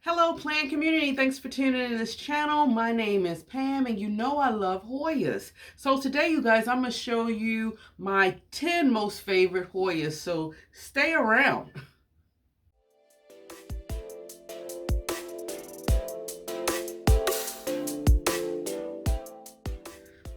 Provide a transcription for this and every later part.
Hello plant community, thanks for tuning in to this channel. My name is Pam and you know I love Hoyas. So today you guys, I'm going to show you my 10 most favorite Hoyas, so stay around.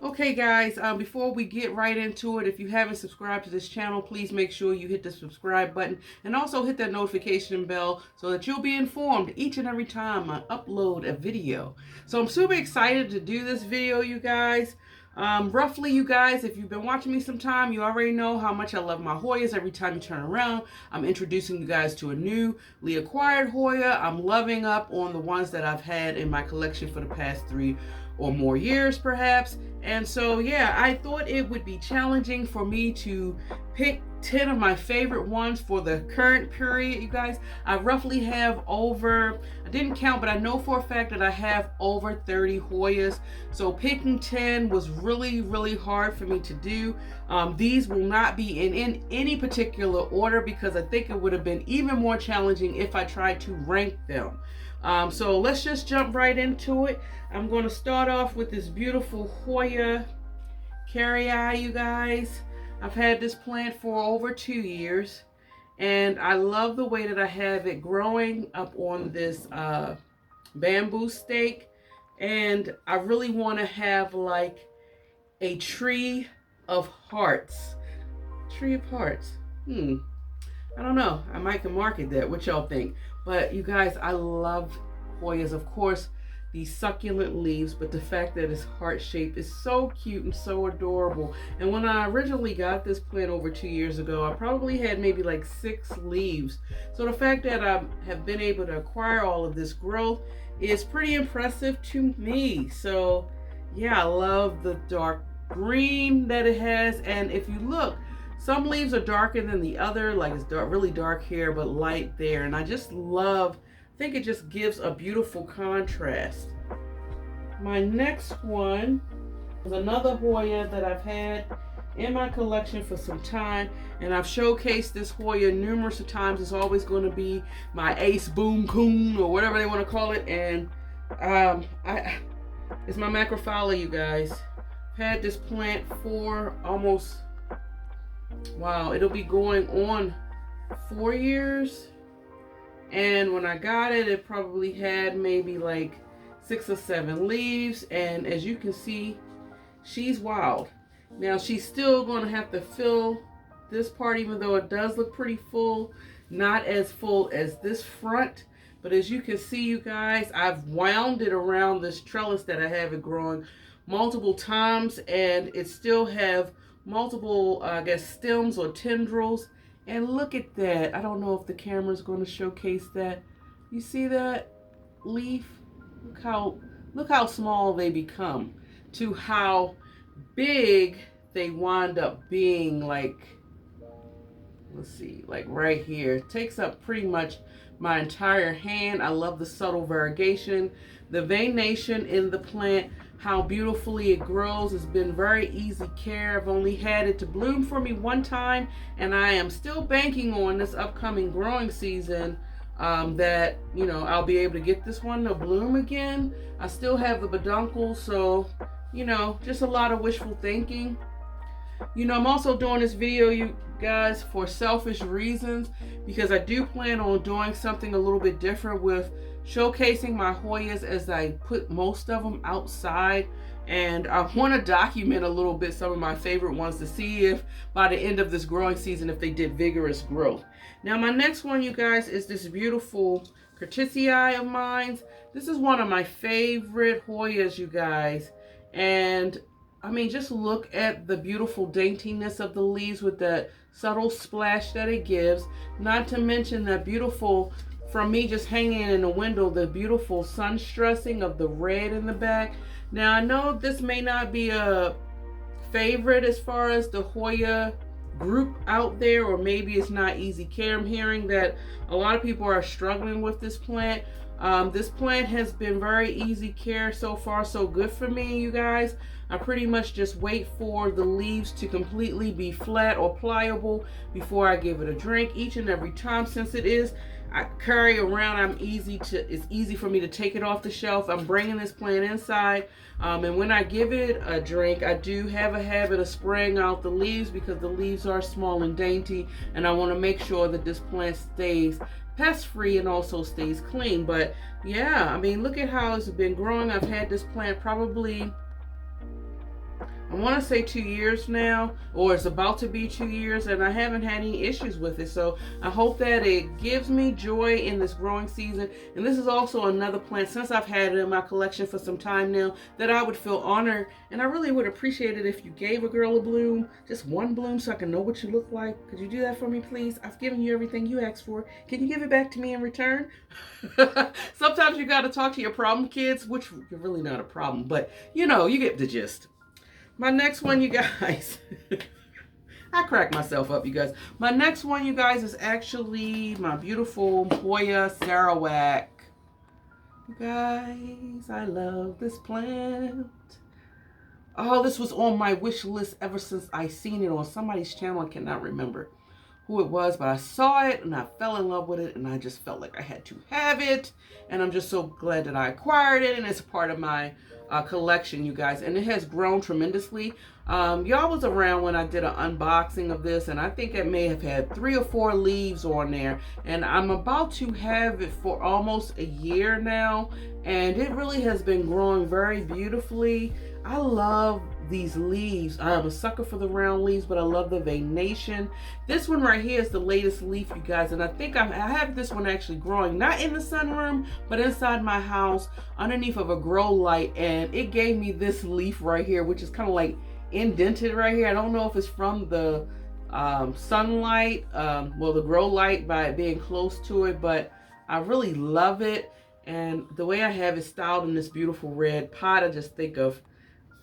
Okay guys, before we get right into it, if you haven't subscribed to this channel, please make sure you hit the subscribe button and also hit that notification bell so that you'll be informed each and every time I upload a video. So I'm super excited to do this video, you guys. Roughly, you guys, if you've been watching me some time, you already know how much I love my Hoyas. Every time you turn around, I'm introducing you guys to a newly acquired Hoya. I'm loving up on the ones that I've had in my collection for the past 3 or more years perhaps. And so yeah, I thought it would be challenging for me to pick 10 of my favorite ones for the current period, you guys. I roughly have over, I didn't count, but I know for a fact that I have over 30 Hoyas. So picking 10 was really hard for me to do. These will not be in any particular order because I think it would have been even more challenging if I tried to rank them. So let's just jump right into it. I'm going to start off with this beautiful Hoya Carry Eye, you guys. I've had this plant for over 2 years, and I love the way that I have it growing up on this bamboo stake. And I really want to have like a tree of hearts. Tree of hearts. I don't know. I might can market that. What y'all think? But you guys, I love Hoyas. Of course, these succulent leaves, but the fact that it's heart shaped is so cute and so adorable. And when I originally got this plant over 2 years ago, I probably had maybe like 6 leaves. So the fact that I have been able to acquire all of this growth is pretty impressive to me. So yeah, I love the dark green that it has. And if you look, some leaves are darker than the other, like it's dark, really dark here, but light there. And I just love, I think it just gives a beautiful contrast. My next one is another Hoya that I've had in my collection for some time, and I've showcased this Hoya numerous of times. It's always going to be my ace boom coon or whatever they want to call it. And it's my Macral, you guys. I've had this plant for almost, wow, it'll be going on 4 years. And when I got it, it probably had maybe like 6 or 7 leaves. And as you can see, she's wild. Now she's still going to have to fill this part, even though it does look pretty full. Not as full as this front. But as you can see, you guys, I've wound it around this trellis that I have it growing multiple times. And it still have multiple, I guess, stems or tendrils. And look at that. I don't know if the camera's going to showcase that. You see that leaf? Look how small they become to how big they wind up being. Like, let's see, like right here. It takes up pretty much my entire hand. I love the subtle variegation, the veination in the plant, how beautifully it grows. It's been very easy care. I've only had it to bloom for me one time, and I am still banking on this upcoming growing season that, you know, I'll be able to get this one to bloom again. I still have the peduncles, so, you know, just a lot of wishful thinking. You know, I'm also doing this video, you guys, for selfish reasons, because I do plan on doing something a little bit different with showcasing my Hoyas as I put most of them outside. And I want to document a little bit some of my favorite ones to see if by the end of this growing season, if they did vigorous growth. Now my next one, you guys, is this beautiful Ctis of mine. This is one of my favorite Hoyas, you guys. And I mean, just look at the beautiful daintiness of the leaves with that subtle splash that it gives. Not to mention that beautiful, from me just hanging in the window, the beautiful sun stressing of the red in the back. Now, I know this may not be a favorite as far as the Hoya group out there, or maybe it's not easy care. I'm hearing that a lot of people are struggling with this plant. This plant has been very easy care so far, so good for me, you guys. I pretty much just wait for the leaves to completely be flat or pliable before I give it a drink each and every time, since it is I carry around. It's easy for me to take it off the shelf. I'm bringing this plant inside. And when I give it a drink, I do have a habit of spraying out the leaves because the leaves are small and dainty. And I want to make sure that this plant stays pest free and also stays clean. But yeah, I mean, look at how it's been growing. I've had this plant probably, I want to say 2 years now, or it's about to be 2 years, and I haven't had any issues with it. So I hope that it gives me joy in this growing season. And this is also another plant, since I've had it in my collection for some time now, that I would feel honored, and I really would appreciate it if you gave a girl a bloom, just one bloom, so I can know what you look like. Could you do that for me, please? I've given you everything you asked for. Can you give it back to me in return? Sometimes you got to talk to your problem kids, which you're really not a problem, but you know, you get the gist. My next one, you guys, I crack myself up, you guys. My next one, you guys, is actually my beautiful Hoya Sarawak. You guys, I love this plant. Oh, this was on my wish list ever since I seen it on somebody's channel. I cannot remember who it was, but I saw it and I fell in love with it, and I just felt like I had to have it. And I'm just so glad that I acquired it, and it's a part of my collection, you guys, and it has grown tremendously. Y'all was around when I did an unboxing of this, and I think it may have had 3 or 4 leaves on there, and I'm about to have it for almost a year now, and it really has been growing very beautifully. I love these leaves. I'm a sucker for the round leaves, but I love the veination. This one right here is the latest leaf, you guys, and I think I have this one actually growing, not in the sunroom, but inside my house underneath of a grow light, and it gave me this leaf right here, which is kind of like indented right here. I don't know if it's from the sunlight, well, the grow light, by it being close to it, but I really love it. And the way I have it styled in this beautiful red pot, I just think of,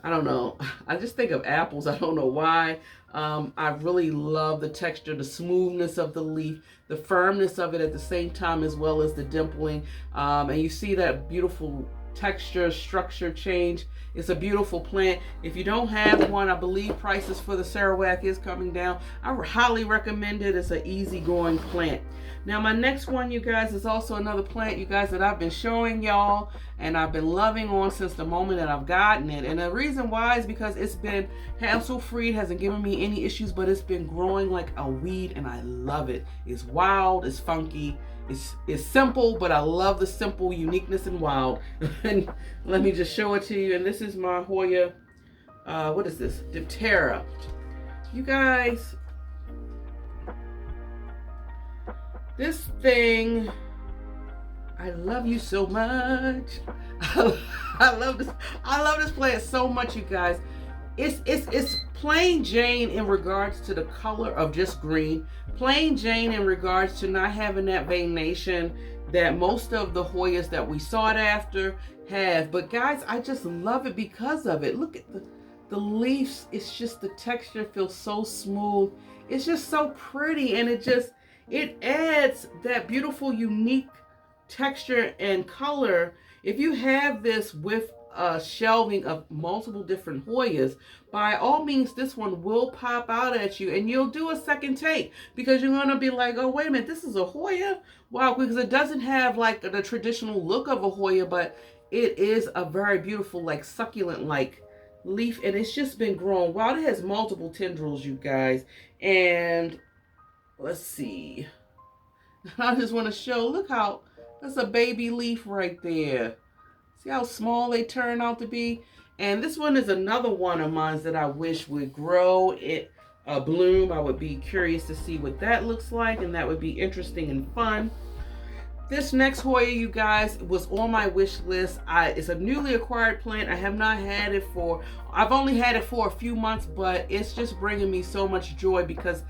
I don't know, I just think of apples. I don't know why. I really love the texture, the smoothness of the leaf, the firmness of it at the same time, as well as the dimpling. And you see that beautiful texture, structure change. It's a beautiful plant. If you don't have one, I believe prices for the Sarawak is coming down. I highly recommend it. It's an easygoing plant. Now my next one, you guys, is also another plant, you guys, that I've been showing y'all and I've been loving on since the moment that I've gotten it. And the reason why is because it's been hassle-free. It hasn't given me any issues, but it's been growing like a weed and I love it. It's wild, it's funky, it's simple, but I love the simple uniqueness and wild. And let me just show it to you. And this is my Hoya, what is this? Diptera. You guys, this thing, I love you so much. I love this plant so much, you guys. It's plain Jane in regards to the color of just green. Plain Jane in regards to not having that veination that most of the Hoyas that we sought after have. But guys, I just love it because of it. Look at the leaves. It's just, the texture feels so smooth. It's just so pretty, and it adds that beautiful, unique texture and color. If you have this with a shelving of multiple different Hoyas, by all means, this one will pop out at you, and you'll do a second take because you're going to be like, oh, wait a minute, this is a Hoya? Wow, because it doesn't have like the traditional look of a Hoya, but it is a very beautiful, like succulent like leaf, and it's just been growing. Wow, it has multiple tendrils, you guys. And let's see. I just want to show, look how, that's a baby leaf right there. See how small they turn out to be? And this one is another one of mine that I wish would grow it a bloom. I would be curious to see what that looks like, and that would be interesting and fun. This next Hoya, you guys, was on my wish list. It's a newly acquired plant. I have not had it for, I've only had it for a few months, but it's just bringing me so much joy because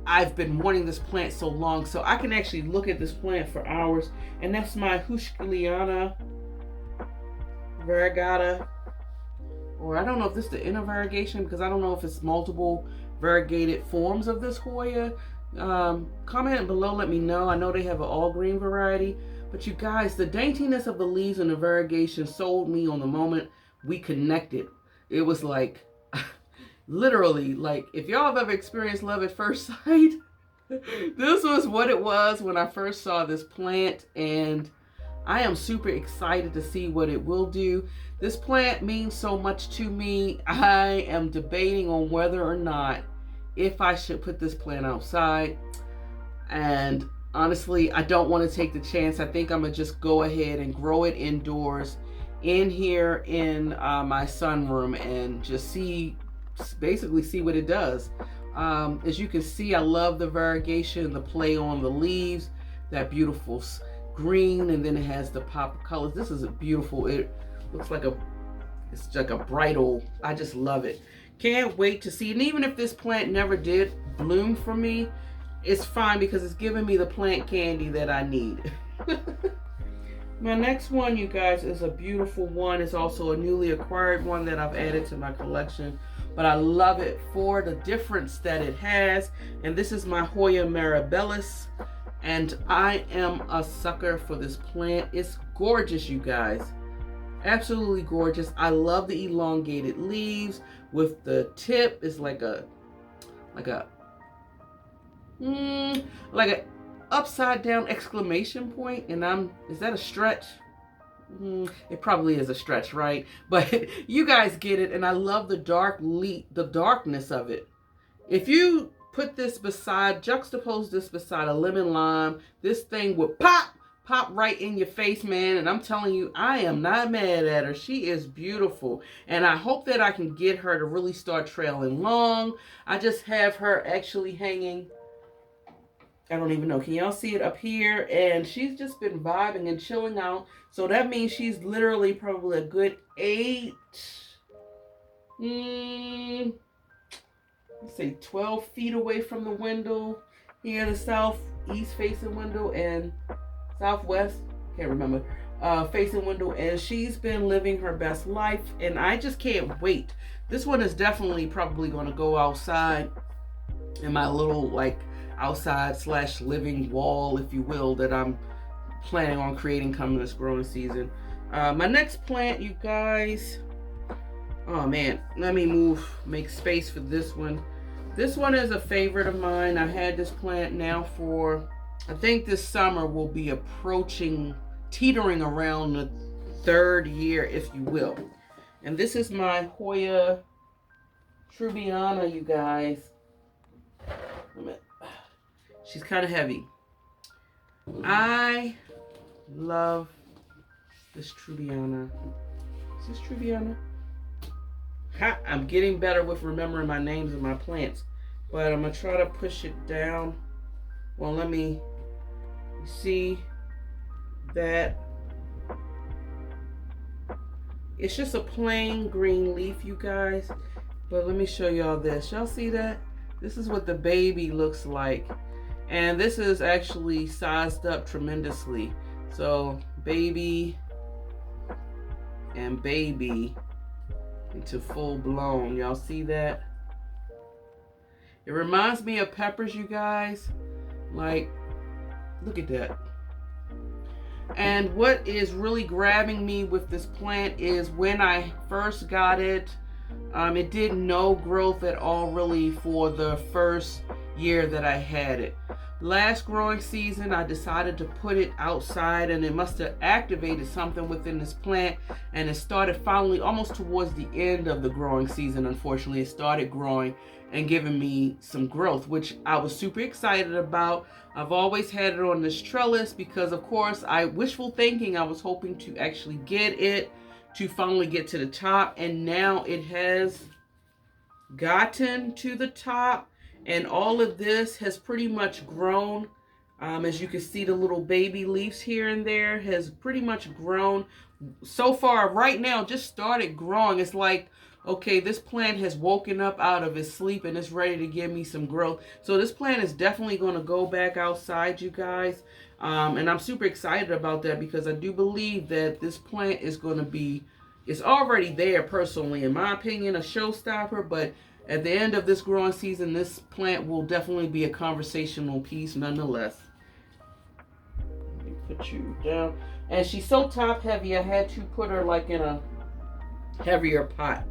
I've been wanting this plant so long. So I can actually look at this plant for hours. And that's my Hushkiliana variegata. Or I don't know if this is the inner variegation, because I don't know if it's multiple variegated forms of this Hoya. Comment below, let me know. I know they have an all green variety. But you guys, the daintiness of the leaves and the variegation sold me on the moment we connected. It was like, literally, like, if y'all have ever experienced love at first sight, This was what it was when I first saw this plant, and I am super excited to see what it will do. This plant means so much to me. I am debating on whether or not if I should put this plant outside. And honestly, I don't want to take the chance. I think I'm going to just go ahead and grow it indoors in here in my sunroom and just basically see what it does. As you can see, I love the variegation, the play on the leaves, that beautiful green, and then it has the pop of colors. This is a beautiful, it looks like it's like a bright old, I just love it. Can't wait to see. And even if this plant never did bloom for me, it's fine because it's giving me the plant candy that I need. My next one, you guys, is a beautiful one. It's also a newly acquired one that I've added to my collection, but I love it for the difference that it has. And this is my Hoya Marab Bellis, and I am a sucker for this plant. It's gorgeous, you guys. Absolutely gorgeous. I love the elongated leaves with the tip. It's like a upside down exclamation point. And is that a stretch? It probably is a stretch, right? But you guys get it. And I love the darkness of it. If you put this juxtapose this beside a lemon lime, this thing would pop right in your face, man. And I'm telling you, I am not mad at her. She is beautiful. And I hope that I can get her to really start trailing long. I just have her actually hanging, I don't even know. Can y'all see it up here? And she's just been vibing and chilling out. So that means she's literally probably a good 8, let's say 12 feet away from the window. Here, the southeast facing window and southwest, can't remember, facing window. And she's been living her best life. And I just can't wait. This one is definitely probably going to go outside in my little like outside / living wall, if you will, that I'm planning on creating coming this growing season. My next plant, you guys, oh man, let me make space for this one. This one is a favorite of mine. I've had this plant now for, I think this summer will be teetering around the 3rd year, if you will. And this is my Hoya Trana, you guys. She's kind of heavy. I love this Trana. Is this Trana? I'm getting better with remembering my names of my plants. But I'm going to try to push it down. Well, let me see that. It's just a plain green leaf, you guys. But let me show y'all this. Y'all see that? This is what the baby looks like. And this is actually sized up tremendously. So baby and baby into full blown. Y'all see that? It reminds me of peppers, you guys. Like, look at that. And what is really grabbing me with this plant is when I first got it, it did no growth at all really for the first year that I had it. Last growing season, I decided to put it outside, and it must have activated something within this plant, and it started finally, almost towards the end of the growing season, unfortunately, it started growing and giving me some growth, which I was super excited about. I've always had it on this trellis because, of course, wishful thinking, I was hoping to actually get it to finally get to the top, and now it has gotten to the top. And all of this has pretty much grown. As you can see, the little baby leaves here and there has pretty much grown. So far, right now, just started growing. It's like, okay, this plant has woken up out of its sleep and it's ready to give me some growth. So this plant is definitely going to go back outside, you guys. And I'm super excited about that because I do believe that this plant is going to be, it's already there personally, in my opinion, a showstopper, but at the end of this growing season, this plant will definitely be a conversational piece nonetheless. Let me put you down. And she's so top heavy, I had to put her like in a heavier pot.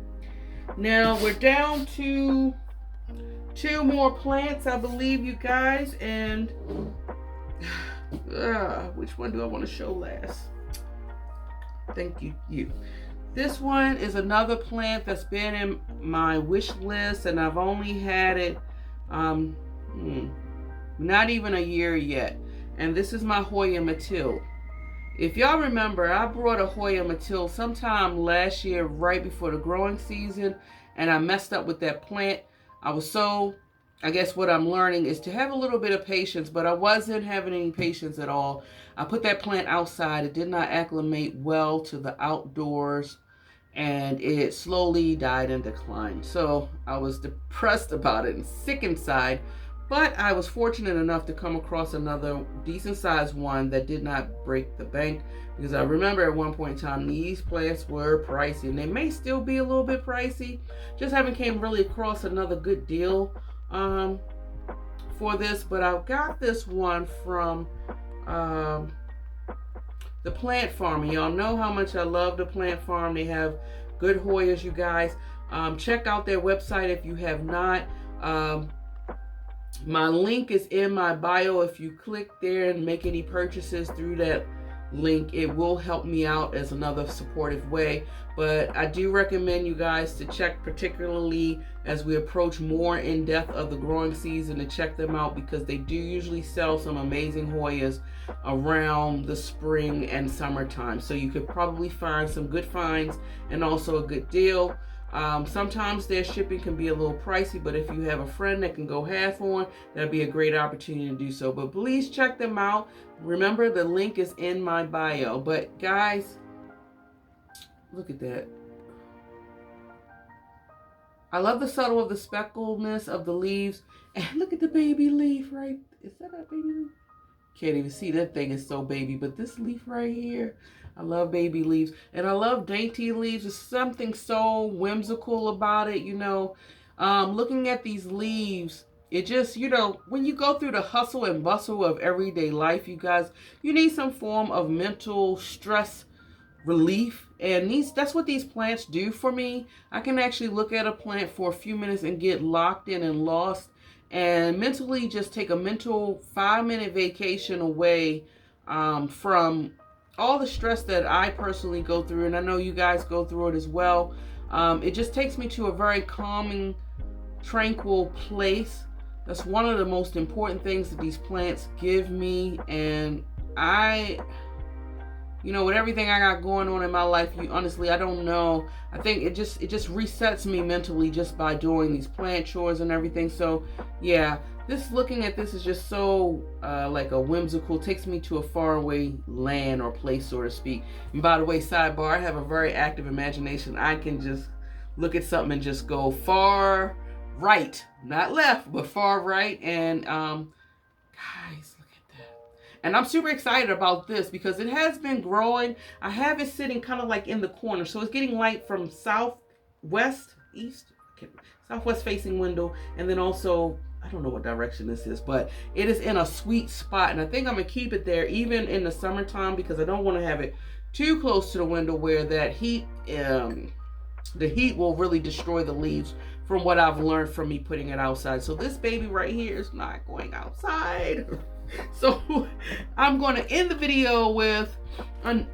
Now we're down to 2 more plants, I believe, you guys. And which one do I want to show last? Thank you. This one is another plant that's been in my wish list, and I've only had it not even a year yet. And this is my Hoya Macral. If y'all remember, I brought a Hoya Macral sometime last year, right before the growing season, and I messed up with that plant. I guess what I'm learning is to have a little bit of patience, but I wasn't having any patience at all. I put that plant outside. It did not acclimate well to the outdoors, and it slowly died and declined. So I was depressed about it and sick inside, but I was fortunate enough to come across another decent sized one that did not break the bank, because I remember at one point in time these plants were pricey, and they may still be a little bit pricey. Just haven't came really across another good deal for this. But I got this one from the Plant Farm. Y'all know how much I love the Plant Farm. They have good Hoyas, you guys. Check out their website if you have not. My link is in my bio. If you click there and make any purchases through that link, it will help me out as another supportive way. But I do recommend you guys to check, particularly as we approach more in depth of the growing season, to check them out, because they do usually sell some amazing Hoyas around the spring and summertime. So you could probably find some good finds and also a good deal. Sometimes their shipping can be a little pricey, but if you have a friend that can go half on, that'd be a great opportunity to do so. But please check them out. Remember, the link is in my bio. But guys, look at that. I love the subtle of the speckledness of the leaves. And look at the baby leaf, right? Is that a baby leaf? Can't even see, that thing is so baby. But this leaf right here, I love baby leaves. And I love dainty leaves. There's something so whimsical about it, you know. Looking at these leaves, it just, you know, when you go through the hustle and bustle of everyday life, you guys, you need some form of mental stress relief. And that's what these plants do for me. I can actually look at a plant for a few minutes and get locked in and lost, and mentally just take a mental 5-minute vacation away from all the stress that I personally go through, and I know you guys go through it as well. It just takes me to a very calming, tranquil place. That's one of the most important things that these plants give me. And you know, with everything I got going on in my life, honestly, I don't know. I think it just resets me mentally just by doing these plant chores and everything. So yeah, looking at this is just so like a whimsical, takes me to a faraway land or place, so to speak. And by the way, sidebar, I have a very active imagination. I can just look at something and just go far right, not left, but far right. And guys, and I'm super excited about this because it has been growing. I have it sitting kind of like in the corner. So it's getting light from southwest facing window. And then also, I don't know what direction this is, but it is in a sweet spot. And I think I'm going to keep it there even in the summertime, because I don't want to have it too close to the window where that heat, the heat will really destroy the leaves, from what I've learned from me putting it outside. So this baby right here is not going outside. So I'm going to end the video with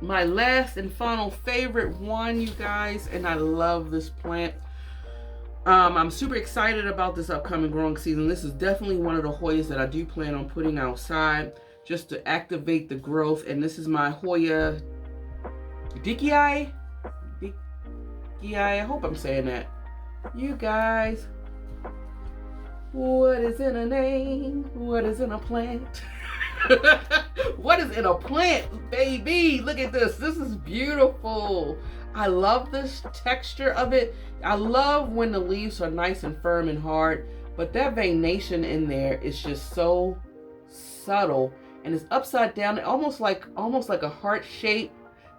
my last and final favorite one, you guys. And I love this plant. I'm super excited about this upcoming growing season. This is definitely one of the Hoyas that I do plan on putting outside just to activate the growth. And this is my Hoya Dicky. I hope I'm saying that. You guys, what is in a name? What is in a plant? What is in a plant, baby? Look at this. This is beautiful. I love this texture of it. I love when the leaves are nice and firm and hard, but that veination in there is just so subtle, and it's upside down, almost like a heart-shaped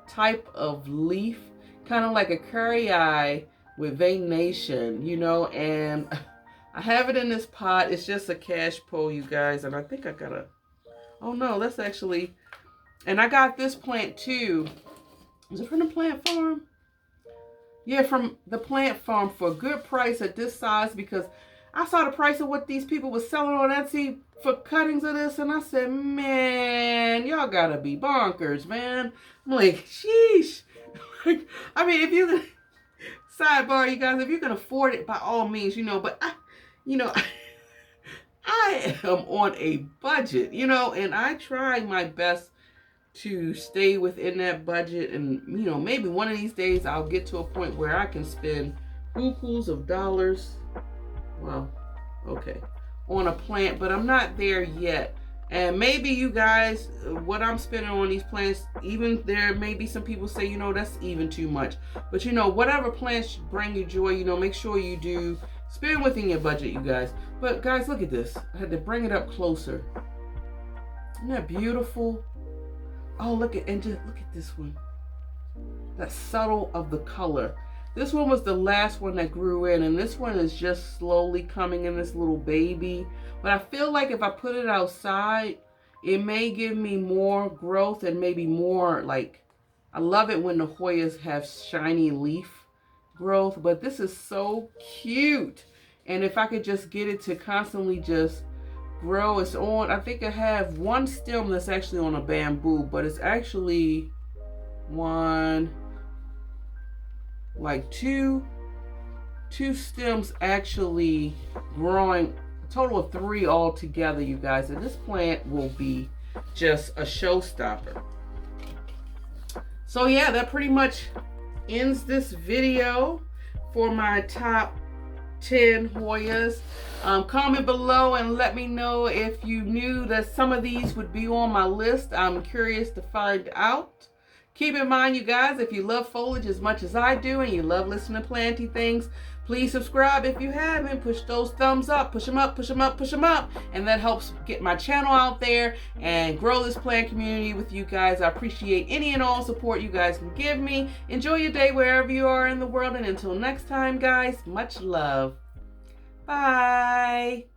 type of leaf, kind of like a carry eye with veination, you know. And I have it in this pot. It's just a cash pull, you guys. And I think I got oh no, that's actually, and I got this plant too. Is it from the Plant Farm? Yeah, from the Plant Farm for a good price at this size, because I saw the price of what these people were selling on Etsy for cuttings of this, and I said, man, y'all gotta be bonkers, man. I'm like, sheesh. I mean, if you can, sidebar, you guys, if you can afford it, by all means, but you know, I am on a budget, and I try my best to stay within that budget. And, maybe one of these days I'll get to a point where I can spend bukus of dollars, well, okay, on a plant, but I'm not there yet. And maybe you guys, what I'm spending on these plants, even there may be some people say, that's even too much. But, whatever plants bring you joy, make sure you do spend within your budget, you guys. But, guys, look at this. I had to bring it up closer. Isn't that beautiful? Oh, look at this one. That subtle of the color. This one was the last one that grew in, and this one is just slowly coming in, this little baby. But I feel like if I put it outside, it may give me more growth and maybe more, like, I love it when the Hoyas have shiny leaf growth, but this is so cute. And if I could just get it to constantly just grow, it's on, I think I have one stem that's actually on a bamboo, but it's actually two stems actually growing, a total of 3 all together, you guys. And this plant will be just a showstopper. So yeah, that pretty much ends this video for my top 10 Hoyas. Comment below and let me know if you knew that some of these would be on my list. I'm curious to find out. Keep in mind, you guys, if you love foliage as much as I do and you love listening to planty things, please subscribe if you haven't. Push those thumbs up. Push them up, push them up, push them up. And that helps get my channel out there and grow this plant community with you guys. I appreciate any and all support you guys can give me. Enjoy your day wherever you are in the world. And until next time, guys, much love. Bye.